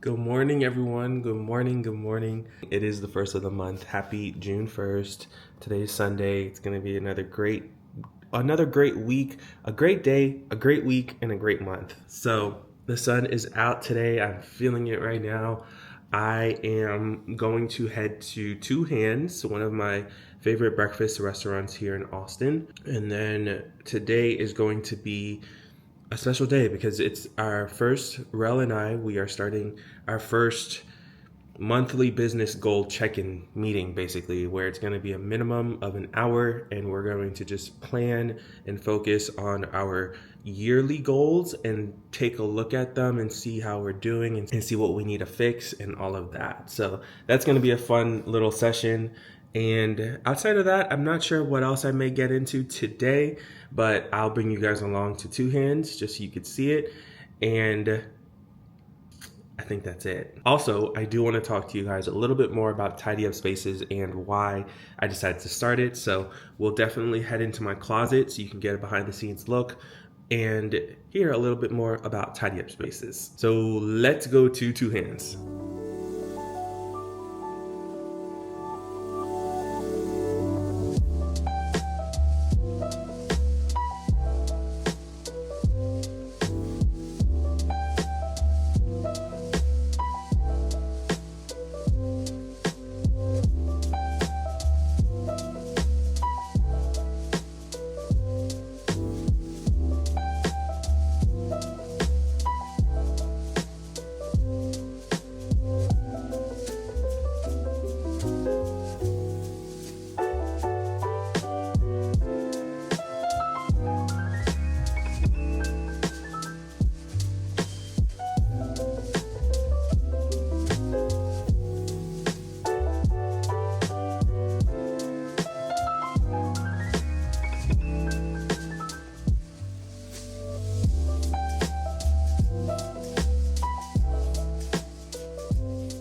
Good morning, everyone. Good morning. Good morning. It is the first of the month. Happy June 1st. Today is Sunday. It's going to be another great week, a great day, a great week, and a great month. So the sun is out today. I'm feeling it right now. I am going to head to Two Hands, one of my favorite breakfast restaurants here in Austin. And then today is going to be a special day because it's our first, Rel and we are starting our first monthly business goal check-in meeting, basically, where it's going to be a minimum of an hour and we're going to just plan and focus on our yearly goals and take a look at them and see how we're doing and see what we need to fix and all of that. So that's going to be a fun little session. And outside of that, I'm not sure what else I may get into today, but I'll bring you guys along to Two Hands just so you could see it. And I think that's it. Also, I do want to talk to you guys a little bit more about Tidy Up Spaces and why I decided to start it. So we'll definitely head into my closet so you can get a behind the scenes look and hear a little bit more about Tidy Up Spaces. So let's go to Two Hands.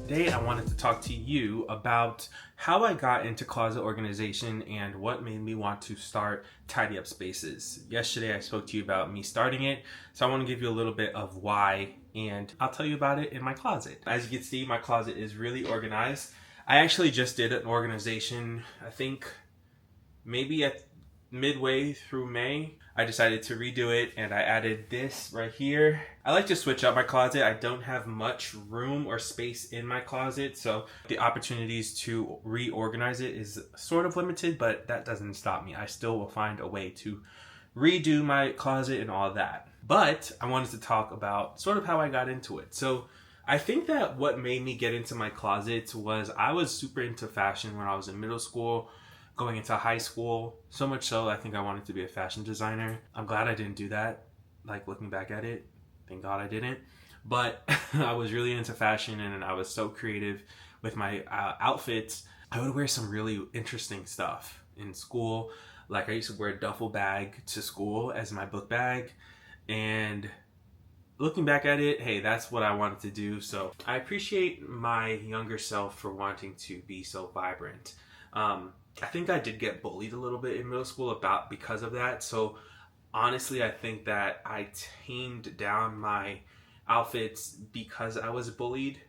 Today, I wanted to talk to you about how I got into closet organization and what made me want to start Tidy Up Spaces. Yesterday, I spoke to you about me starting it, so I want to give you a little bit of why, and I'll tell you about it in my closet. As you can see, my closet is really organized. I actually just did an organization, I think maybe at midway through May. I decided to redo it and I added this right here. I like to switch up my closet. I don't have much room or space in my closet, so the opportunities to reorganize it is sort of limited, but that doesn't stop me. I still will find a way to redo my closet and all that. But I wanted to talk about sort of how I got into it. So I think that what made me get into my closet was I was super into fashion when I was in middle school, going into high school, so much so I think I wanted to be a fashion designer. I'm glad I didn't do that, like looking back at it. Thank God I didn't. But I was really into fashion and I was so creative with my outfits. I would wear some really interesting stuff in school. Like I used to wear a duffel bag to school as my book bag. And looking back at it, hey, that's what I wanted to do. So I appreciate my younger self for wanting to be so vibrant. I think I did get bullied a little bit in middle school because of that. So honestly, I think that I tamed down my outfits because I was bullied,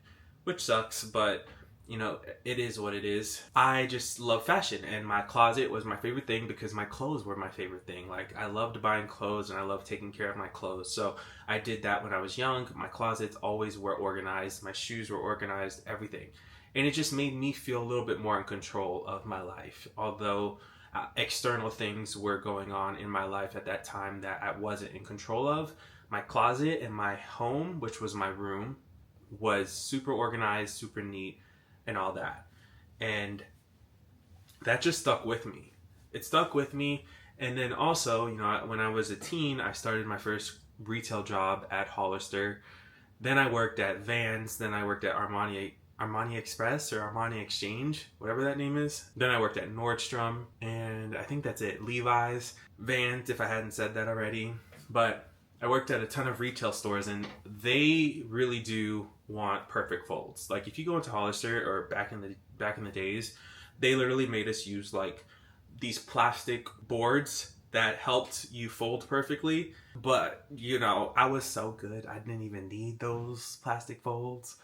which sucks, but you know, it is what it is. I just love fashion and my closet was my favorite thing because my clothes were my favorite thing. Like I loved buying clothes and I loved taking care of my clothes. So I did that when I was young. My closets always were organized. My shoes were organized, everything. And it just made me feel a little bit more in control of my life. Although external things were going on in my life at that time that I wasn't in control of, my closet and my home, which was my room, was super organized, super neat, and all that. And that just stuck with me. It stuck with me. And then also, you know, when I was a teen, I started my first retail job at Hollister. Then I worked at Vans. Then I worked at Armani Express or Armani Exchange, whatever that name is. Then I worked at Nordstrom, and I think that's it. Levi's, Vans, if I hadn't said that already. But I worked at a ton of retail stores, and they really do want perfect folds. Like if you go into Hollister or back in the days, they literally made us use like these plastic boards that helped you fold perfectly. But, you know, I was so good. I didn't even need those plastic folds.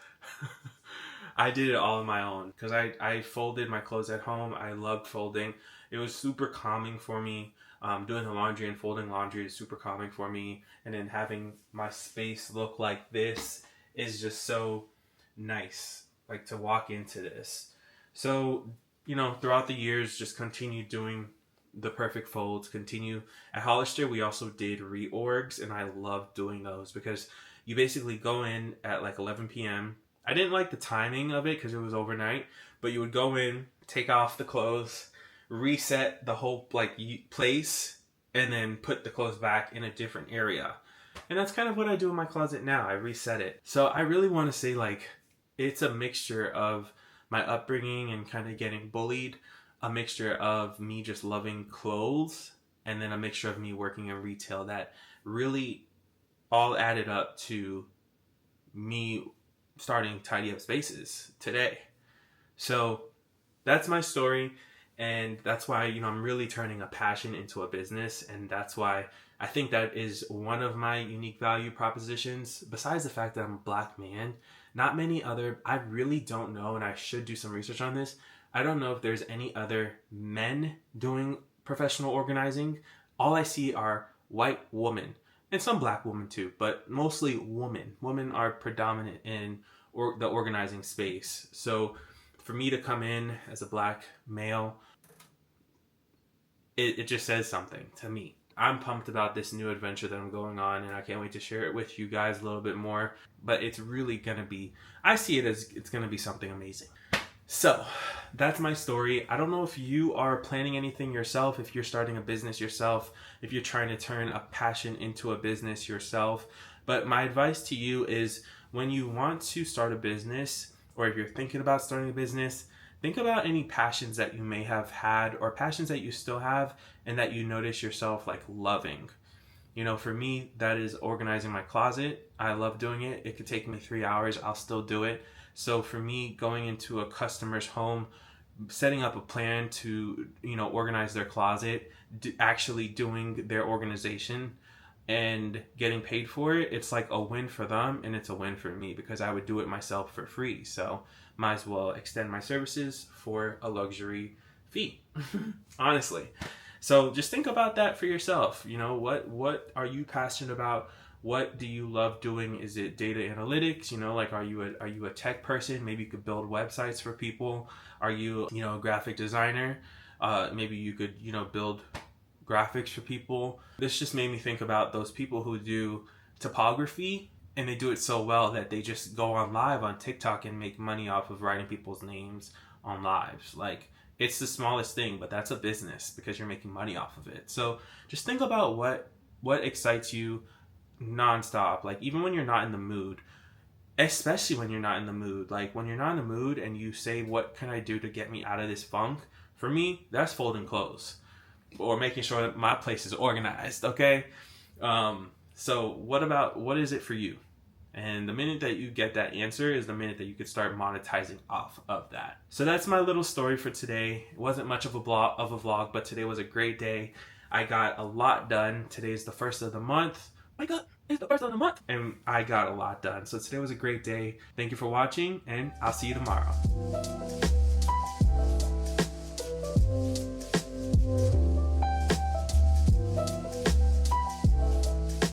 I did it all on my own because I folded my clothes at home. I loved folding. It was super calming for me. Doing the laundry and folding laundry is super calming for me. And then having my space look like this is just so nice, like to walk into this. So, you know, throughout the years, just continue doing the perfect folds. Continue at Hollister. We also did reorgs, and I loved doing those because you basically go in at like 11 p.m. I didn't like the timing of it because it was overnight, but you would go in, take off the clothes, reset the whole like place, and then put the clothes back in a different area. And that's kind of what I do in my closet now. I reset it. So I really want to say, like, it's a mixture of my upbringing and kind of getting bullied, a mixture of me just loving clothes, and then a mixture of me working in retail that really all added up to me starting Tidy Up Spaces today. So that's my story, and that's why, you know, I'm really turning a passion into a business, and that's why I think that is one of my unique value propositions. Besides the fact that I'm a black man, not many other, I really don't know, and I should do some research on this. I don't know if there's any other men doing professional organizing. All I see are white women, and some black women too, but mostly women. Women are predominant in the organizing space. So for me to come in as a black male, it just says something to me. I'm pumped about this new adventure that I'm going on, and I can't wait to share it with you guys a little bit more. But it's really going to be, I see it as it's going to be something amazing. So that's my story. I don't know if you are planning anything yourself, if you're starting a business yourself, if you're trying to turn a passion into a business yourself. But my advice to you is when you want to start a business, or if you're thinking about starting a business, think about any passions that you may have had or passions that you still have and that you notice yourself like loving. You know, for me, that is organizing my closet. I love doing it. It could take me 3 hours. I'll still do it. So for me, going into a customer's home, setting up a plan to, you know, organize their closet, actually doing their organization and getting paid for it, it's like a win for them and it's a win for me because I would do it myself for free. So might as well extend my services for a luxury fee, honestly. So just think about that for yourself. You know, what are you passionate about? What do you love doing? Is it data analytics? You know, like, are you a tech person? Maybe you could build websites for people. Are you, you know, a graphic designer? Maybe you could, you know, build graphics for people. This just made me think about those people who do typography, and they do it so well that they just go on live on TikTok and make money off of writing people's names on lives. Like, it's the smallest thing, but that's a business because you're making money off of it. So just think about what excites you nonstop. Like, even when you're not in the mood, especially when you're not in the mood, like when you're not in the mood and you say, what can I do to get me out of this funk? For me, that's folding clothes or making sure that my place is organized. Okay. So what is it for you? And the minute that you get that answer is the minute that you could start monetizing off of that. So that's my little story for today. It wasn't much of a vlog, but today was a great day. I got a lot done. Today is the first of the month. It's the first of the month. And I got a lot done. So today was a great day. Thank you for watching, and I'll see you tomorrow.